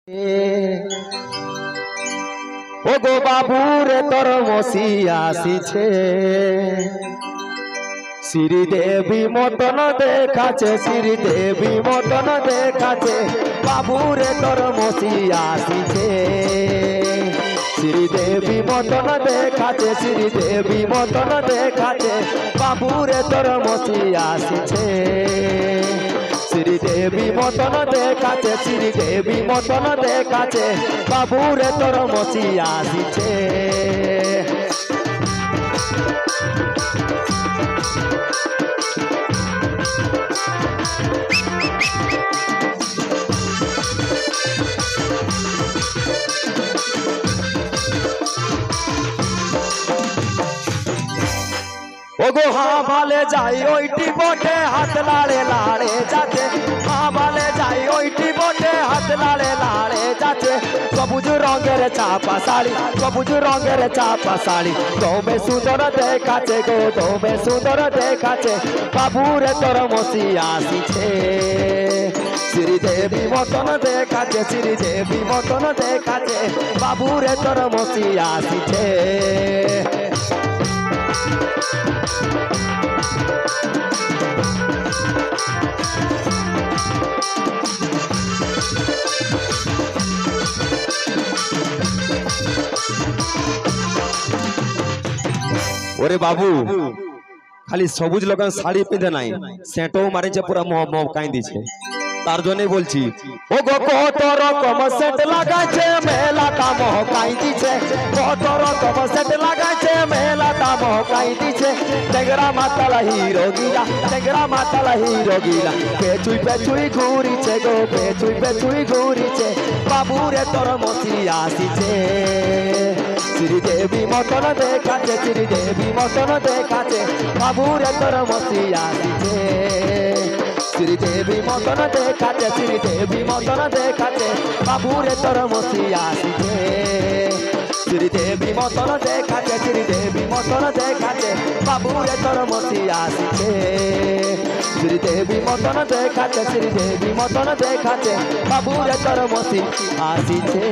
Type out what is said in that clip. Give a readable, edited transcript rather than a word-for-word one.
ও গো বাবুরে তোর মসি আসিছে, শ্রীদেবী মতন দেখাছে, শ্রীদেবী মতন দেখাছে, বাবুরে তোর মসি আসিছে। শ্রীদেবী মতন দেখাছে, শ্রীদেবী মতন দেখাছে, বাবুরে তোর মসি আসিছে। শ্রীদেবী মতন দেখাছে, শ্রীদেবী মতন দেখাছে, বাবুরে তোর মসি আসিছে। ওগো হা ভালে যাই ওইটি বটে, হাত লাড়ে লাড়ে যাচ্ছে। হা ভালে যাই ওইটি বটে, হাত লাড়ে লাড়ে যাচ্ছে। সবুজ রঙের চাপা শাড়ি, সবুজ রঙের চাপা শাড়ি, তোমে সুন্দর দেখাচ্ছে গো, তোমে সুন্দর দেখাচ্ছে, বাবুরে তোর মসি আসিছে। শ্রীদেবী মতন দেখাচ্ছে, শ্রীদেবী মতন দেখাচ্ছে, বাবুরে তোর মসি আসিছে। ওরে বাবু খালি সবুজ লোক শাড়ি পিঁধে নাই, সেঁটো মারিছে, পুরা মোহ মোহ কাই দিছে। তার জন্যই বলছি ও গো কত রকম সেট লাগাইছে, মেলাটা মোহ কাই দিছে। কত রকম সেট লাগাইছে, মেলাটা মোহ কাই দিছে। টেংরা মাতালা হিরো গিলা, টেংরা মাতালা হিরো গিলা, পেছুই পেছুই ঘুরিছে গো, পেছুই পেছুই ঘুরিছে, বাবুরে তোর মসি আসিছে। শ্রীদেবী মতন দেখাচ্ছে, শ্রীদেবী মতন দেখাচ্ছে, বাবুরে তোর মসি আসিছে। শ্রীদেবী মতন দেখাচ্ছে, শ্রীদেবী মতন দেখাচ্ছে, বাবুরে তোর মসি আসিছে। শ্রীদেবী মতন দেখাচ্ছে, শ্রীদেবী মতন দেখাচ্ছে, বাবুরে তোর মসি আসিছে। শ্রীদেবী মতন দেখাচ্ছে, শ্রীদেবী মতন দেখাচ্ছে, বাবুরে তোর মসি আসিছে।